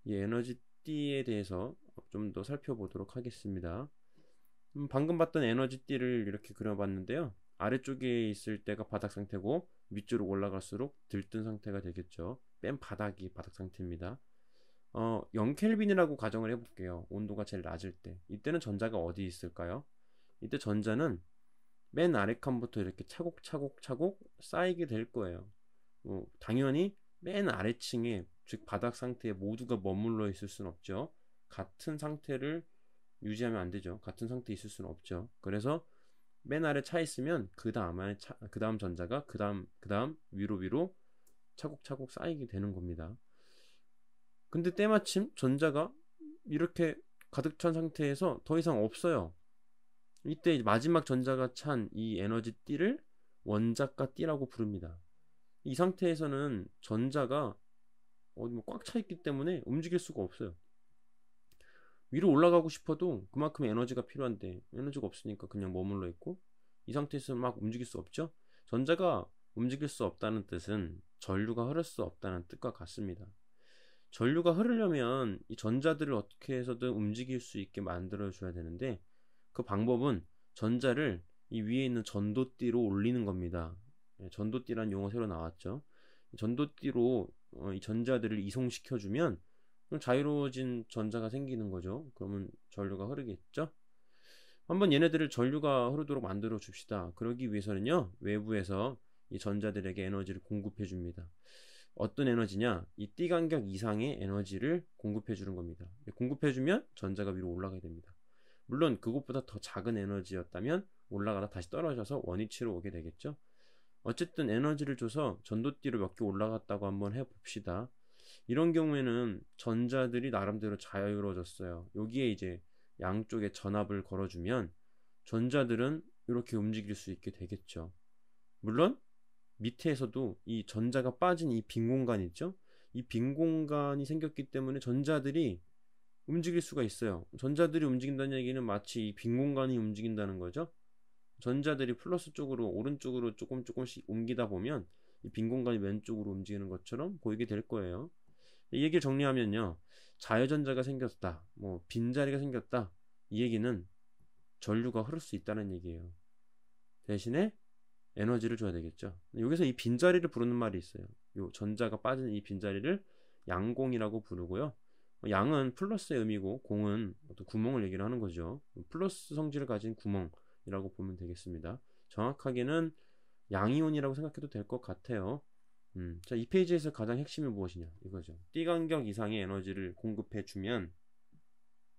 이 에너지띠에 대해서 좀 더 살펴보도록 하겠습니다. 방금 봤던 에너지띠를 이렇게 그려봤는데요. 아래쪽에 있을 때가 바닥 상태고 위쪽으로 올라갈수록 들뜬 상태가 되겠죠. 맨 바닥이 바닥 상태입니다. 0켈빈이라고 가정을 해볼게요. 온도가 제일 낮을 때. 이때는 전자가 어디 있을까요? 이때 전자는 맨 아래 칸부터 이렇게 차곡차곡차곡 쌓이게 될 거예요. 당연히 맨 아래층에, 즉 바닥 상태에 모두가 머물러 있을 수는 없죠. 같은 상태를 유지하면 안 되죠. 같은 상태에 있을 수는 없죠. 그래서 맨 아래 차 있으면 그 다음 전자가 그 다음 위로 차곡차곡 쌓이게 되는 겁니다. 근데 때마침 전자가 이렇게 가득 찬 상태에서 더 이상 없어요. 이때 마지막 전자가 찬 이 에너지 띠를 원자가 띠라고 부릅니다. 이 상태에서는 전자가 어디 꽉 차 있기 때문에 움직일 수가 없어요. 위로 올라가고 싶어도 그만큼 에너지가 필요한데 에너지가 없으니까 그냥 머물러 있고, 이 상태에서 막 움직일 수 없죠. 전자가 움직일 수 없다는 뜻은 전류가 흐를 수 없다는 뜻과 같습니다. 전류가 흐르려면 이 전자들을 어떻게 해서든 움직일 수 있게 만들어 줘야 되는데, 그 방법은 전자를 이 위에 있는 전도띠로 올리는 겁니다. 전도띠란 용어 새로 나왔죠. 전도띠로 이 전자들을 이송시켜 주면 자유로워진 전자가 생기는 거죠. 그러면 전류가 흐르겠죠. 한번 얘네들을 전류가 흐르도록 만들어 줍시다. 그러기 위해서는요, 외부에서 이 전자들에게 에너지를 공급해 줍니다. 어떤 에너지냐? 이 띠간격 이상의 에너지를 공급해 주는 겁니다. 공급해 주면 전자가 위로 올라가게 됩니다. 물론 그것보다 더 작은 에너지였다면 올라가다 다시 떨어져서 원위치로 오게 되겠죠. 어쨌든 에너지를 줘서 전도띠로 몇 개 올라갔다고 한번 해봅시다. 이런 경우에는 전자들이 나름대로 자유로워졌어요. 여기에 이제 양쪽에 전압을 걸어주면 전자들은 이렇게 움직일 수 있게 되겠죠. 물론 밑에서도 이 전자가 빠진 이 빈 공간 있죠? 이 빈 공간이 생겼기 때문에 전자들이 움직일 수가 있어요. 전자들이 움직인다는 얘기는 마치 이 빈 공간이 움직인다는 거죠. 전자들이 플러스 쪽으로 오른쪽으로 조금씩 옮기다 보면 이 빈 공간이 왼쪽으로 움직이는 것처럼 보이게 될 거예요. 이 얘기를 정리하면요, 자유전자가 생겼다, 뭐 빈자리가 생겼다, 이 얘기는 전류가 흐를 수 있다는 얘기예요. 대신에 에너지를 줘야 되겠죠. 여기서 이 빈자리를 부르는 말이 있어요. 요 전자가 빠진 이 빈자리를 양공이라고 부르고요. 양은 플러스의 의미고 공은 어떤 구멍을 얘기를 하는 거죠. 플러스 성질을 가진 구멍이라고 보면 되겠습니다. 정확하게는 양이온이라고 생각해도 될 것 같아요. 자, 이 페이지에서 가장 핵심이 무엇이냐 이거죠. 띠간격 이상의 에너지를 공급해주면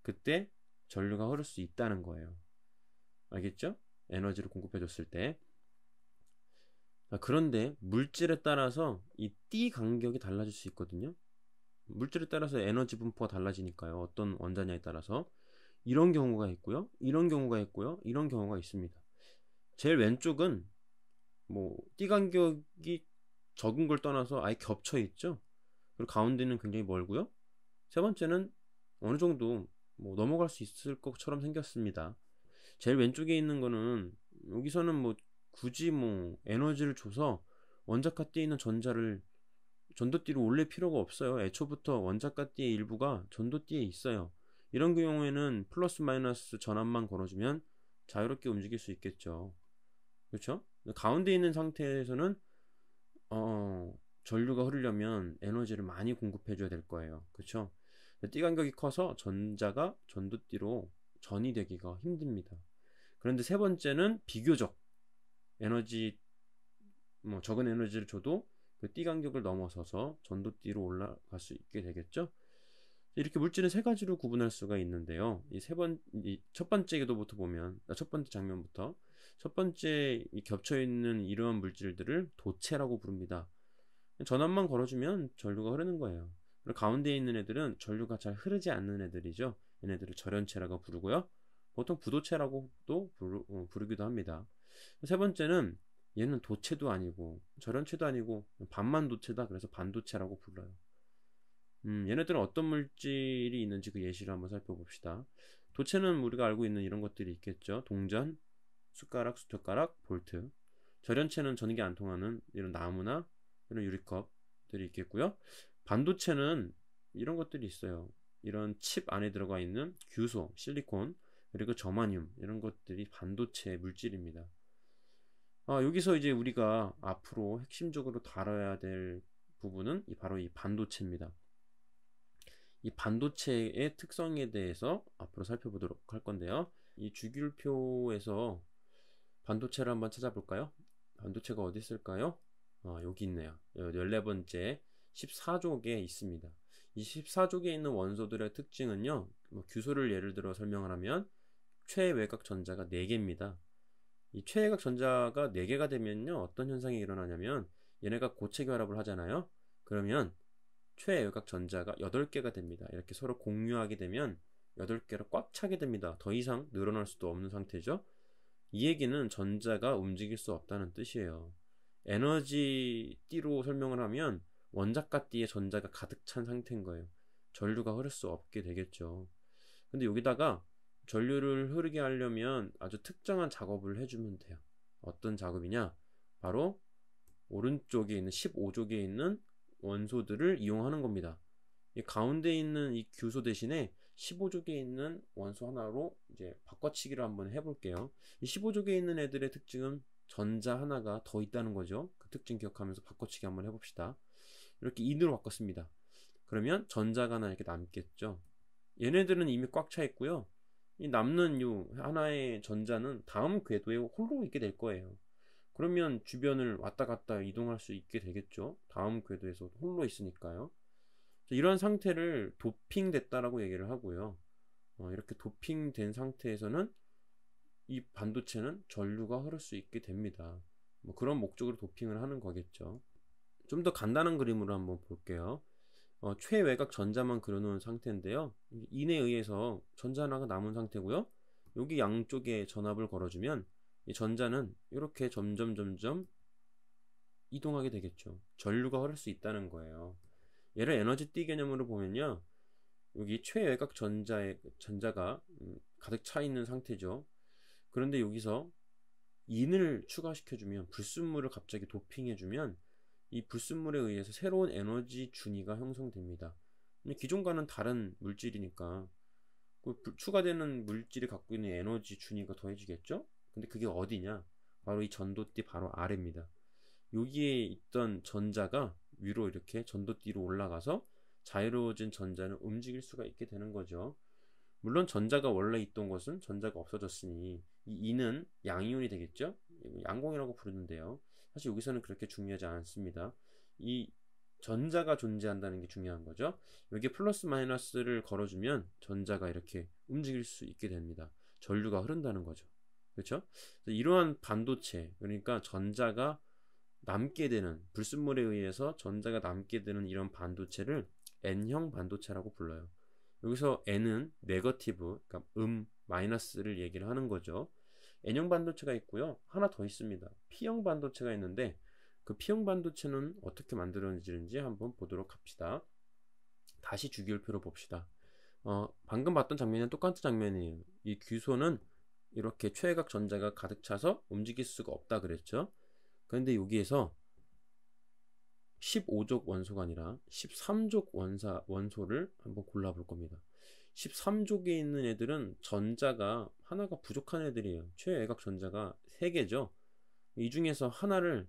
그때 전류가 흐를 수 있다는 거예요. 알겠죠? 에너지를 공급해줬을 때. 자, 그런데 물질에 따라서 이 띠 간격이 달라질 수 있거든요. 물질에 따라서 에너지 분포가 달라지니까요. 어떤 원자냐에 따라서 이런 경우가 있고요, 이런 경우가 있고요, 이런 경우가 있습니다. 제일 왼쪽은 뭐 띠 간격이 적은 걸 떠나서 아예 겹쳐 있죠. 그리고 가운데는 굉장히 멀고요. 세 번째는 어느 정도 뭐 넘어갈 수 있을 것처럼 생겼습니다. 제일 왼쪽에 있는 거는, 여기서는 뭐 굳이 뭐 에너지를 줘서 원자카띠에 있는 전자를 전도띠로 올릴 필요가 없어요. 애초부터 원자카띠의 일부가 전도띠에 있어요. 이런 경우에는 플러스 마이너스 전압만 걸어주면 자유롭게 움직일 수 있겠죠. 그렇죠? 가운데 있는 상태에서는 전류가 흐르려면 에너지를 많이 공급해 줘야 될 거예요. 그렇죠? 띠 간격이 커서 전자가 전도띠로 전이 되기가 힘듭니다. 그런데 세 번째는 비교적 에너지, 뭐 적은 에너지를 줘도 그 띠 간격을 넘어서서 전도띠로 올라갈 수 있게 되겠죠. 이렇게 물질은 세 가지로 구분할 수가 있는데요. 이 첫 번째 궤도부터 보면, 첫 번째 장면부터 첫 번째 이 겹쳐 있는 이러한 물질들을 도체라고 부릅니다. 전압만 걸어주면 전류가 흐르는 거예요. 그리고 가운데 있는 애들은 전류가 잘 흐르지 않는 애들이죠. 얘네들을 절연체라고 부르고요. 보통 부도체라고도 부르기도 합니다. 세 번째는 얘는 도체도 아니고 절연체도 아니고 반만 도체다. 그래서 반도체라고 불러요. 얘네들은 어떤 물질이 있는지 그 예시를 한번 살펴봅시다. 도체는 우리가 알고 있는 이런 것들이 있겠죠. 동전, 숟가락, 수토가락, 볼트. 절연체는 전기 안 통하는 이런 나무나 이런 유리컵들이 있겠고요. 반도체는 이런 것들이 있어요. 이런 칩 안에 들어가 있는 규소, 실리콘, 그리고 저마늄 이런 것들이 반도체 물질입니다. 여기서 이제 우리가 앞으로 핵심적으로 다뤄야 될 부분은 바로 이 반도체입니다. 이 반도체의 특성에 대해서 앞으로 살펴보도록 할 건데요. 이 주기율표에서 반도체를 한번 찾아볼까요? 반도체가 어디 있을까요? 여기 있네요. 14번째 14족에 있습니다. 이 14족에 있는 원소들의 특징은요, 규소를 예를 들어 설명을 하면 최외곽 전자가 4개입니다. 이 최외곽 전자가 4개가 되면요, 어떤 현상이 일어나냐면 얘네가 고체 결합을 하잖아요. 그러면 최외곽 전자가 8개가 됩니다. 이렇게 서로 공유하게 되면 8개로 꽉 차게 됩니다. 더 이상 늘어날 수도 없는 상태죠. 이 얘기는 전자가 움직일 수 없다는 뜻이에요. 에너지 띠로 설명을 하면 원자가 띠에 전자가 가득 찬 상태인 거예요. 전류가 흐를 수 없게 되겠죠. 근데 여기다가 전류를 흐르게 하려면 아주 특정한 작업을 해주면 돼요. 어떤 작업이냐? 바로 오른쪽에 있는 15족에 있는 원소들을 이용하는 겁니다. 이 가운데 있는 이 규소 대신에 15족에 있는 원소 하나로 이제 바꿔치기를 한번 해볼게요. 이 15족에 있는 애들의 특징은 전자 하나가 더 있다는 거죠. 그 특징 기억하면서 바꿔치기 한번 해봅시다. 이렇게 인으로 바꿨습니다. 그러면 전자가 하나 이렇게 남겠죠. 얘네들은 이미 꽉 차 있고요. 이 남는 요 하나의 전자는 다음 궤도에 홀로 있게 될 거예요. 그러면 주변을 왔다 갔다 이동할 수 있게 되겠죠. 다음 궤도에서 홀로 있으니까요. 이런 상태를 도핑됐다라고 얘기를 하고요. 이렇게 도핑된 상태에서는 이 반도체는 전류가 흐를 수 있게 됩니다. 뭐 그런 목적으로 도핑을 하는 거겠죠. 좀 더 간단한 그림으로 한번 볼게요. 최외곽 전자만 그려놓은 상태인데요. 인에 의해서 전자 하나가 남은 상태고요. 여기 양쪽에 전압을 걸어주면 이 전자는 이렇게 점점 이동하게 되겠죠. 전류가 흐를 수 있다는 거예요. 얘를 에너지띠 개념으로 보면요. 여기 최외곽 전자가 가득 차 있는 상태죠. 그런데 여기서 인을 추가시켜주면 불순물을 갑자기 도핑해주면 이 불순물에 의해서 새로운 에너지 준위가 형성됩니다. 기존과는 다른 물질이니까 추가되는 물질이 갖고 있는 에너지 준위가 더해지겠죠? 근데 그게 어디냐? 바로 이 전도띠 바로 아래입니다. 여기에 있던 전자가 위로 이렇게 전도띠로 올라가서 자유로워진 전자는 움직일 수가 있게 되는 거죠. 물론 전자가 원래 있던 것은 전자가 없어졌으니 이 인은 양이온이 되겠죠? 양공이라고 부르는데요. 사실 여기서는 그렇게 중요하지 않습니다. 이 전자가 존재한다는 게 중요한 거죠. 여기에 플러스 마이너스를 걸어주면 전자가 이렇게 움직일 수 있게 됩니다. 전류가 흐른다는 거죠. 그렇죠? 이러한 반도체, 그러니까 전자가 남게 되는, 불순물에 의해서 전자가 남게 되는 이런 반도체를 N형 반도체라고 불러요. 여기서 N은 네거티브, 그러니까 마이너스를 얘기를 하는 거죠. N형 반도체가 있고요. 하나 더 있습니다. P형 반도체가 있는데 그 P형 반도체는 어떻게 만들어지는지 한번 보도록 합시다. 다시 주기율표로 봅시다. 방금 봤던 장면이랑 똑같은 장면이에요. 이 규소는 이렇게 최외곽 전자가 가득 차서 움직일 수가 없다 그랬죠. 그런데 여기에서 15족 원소가 아니라 13족 원소를 한번 골라볼 겁니다. 13족에 있는 애들은 전자가 하나가 부족한 애들이에요. 최외곽 전자가 3개죠. 이 중에서 하나를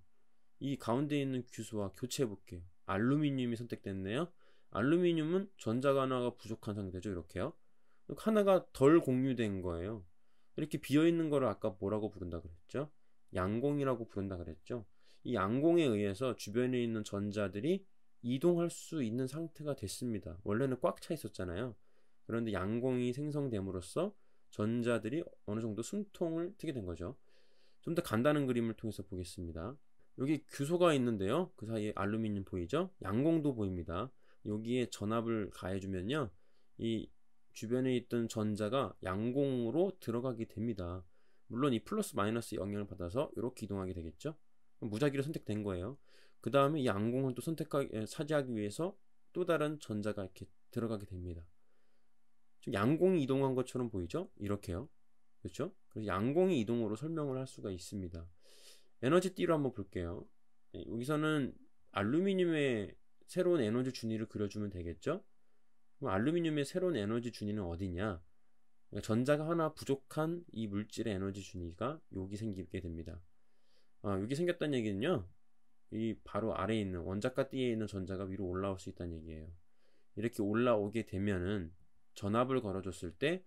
이 가운데 있는 규소와 교체해 볼게요. 알루미늄이 선택됐네요. 알루미늄은 전자가 하나가 부족한 상태죠. 이렇게요. 하나가 덜 공유된 거예요. 이렇게 비어있는 거를 아까 뭐라고 부른다 그랬죠? 양공이라고 부른다 그랬죠? 이 양공에 의해서 주변에 있는 전자들이 이동할 수 있는 상태가 됐습니다. 원래는 꽉 차 있었잖아요. 그런데 양공이 생성됨으로써 전자들이 어느 정도 숨통을 트게 된 거죠. 좀 더 간단한 그림을 통해서 보겠습니다. 여기 규소가 있는데요. 그 사이에 알루미늄 보이죠? 양공도 보입니다. 여기에 전압을 가해주면요. 이 주변에 있던 전자가 양공으로 들어가게 됩니다. 물론 이 플러스 마이너스 영향을 받아서 이렇게 이동하게 되겠죠. 무작위로 선택된 거예요. 그 다음에 이 양공을 또 차지하기 위해서 또 다른 전자가 이렇게 들어가게 됩니다. 지금 양공이 이동한 것처럼 보이죠? 이렇게요. 그렇죠? 그래서 양공의 이동으로 설명을 할 수가 있습니다. 에너지띠로 한번 볼게요. 여기서는 알루미늄의 새로운 에너지 준위를 그려주면 되겠죠? 그럼 알루미늄의 새로운 에너지 준위는 어디냐? 그러니까 전자가 하나 부족한 이 물질의 에너지 준위가 여기 생기게 됩니다. 여기 생겼다는 얘기는요, 이 바로 아래에 있는 원자가 띠에 있는 전자가 위로 올라올 수 있다는 얘기예요. 이렇게 올라오게 되면은 전압을 걸어줬을 때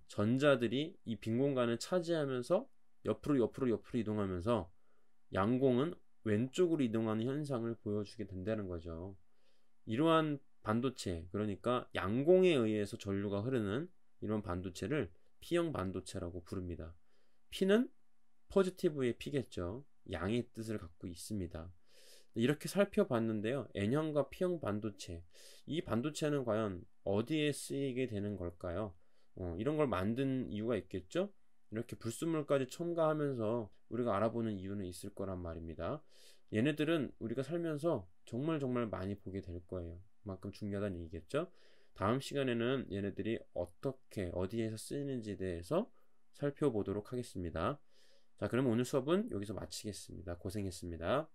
전자들이 이 빈 공간을 차지하면서 옆으로 이동하면서 양공은 왼쪽으로 이동하는 현상을 보여주게 된다는 거죠. 이러한 반도체, 그러니까 양공에 의해서 전류가 흐르는 이런 반도체를 P형 반도체라고 부릅니다. P는 포지티브의 P겠죠. 양의 뜻을 갖고 있습니다. 이렇게 살펴봤는데요. N형과 P형 반도체, 이 반도체는 과연 어디에 쓰이게 되는 걸까요? 이런 걸 만든 이유가 있겠죠? 이렇게 불순물까지 첨가하면서 우리가 알아보는 이유는 있을 거란 말입니다. 얘네들은 우리가 살면서 정말 많이 보게 될 거예요. 그만큼 중요하다는 얘기겠죠? 다음 시간에는 얘네들이 어떻게 어디에서 쓰이는지에 대해서 살펴보도록 하겠습니다. 자, 그럼 오늘 수업은 여기서 마치겠습니다. 고생했습니다.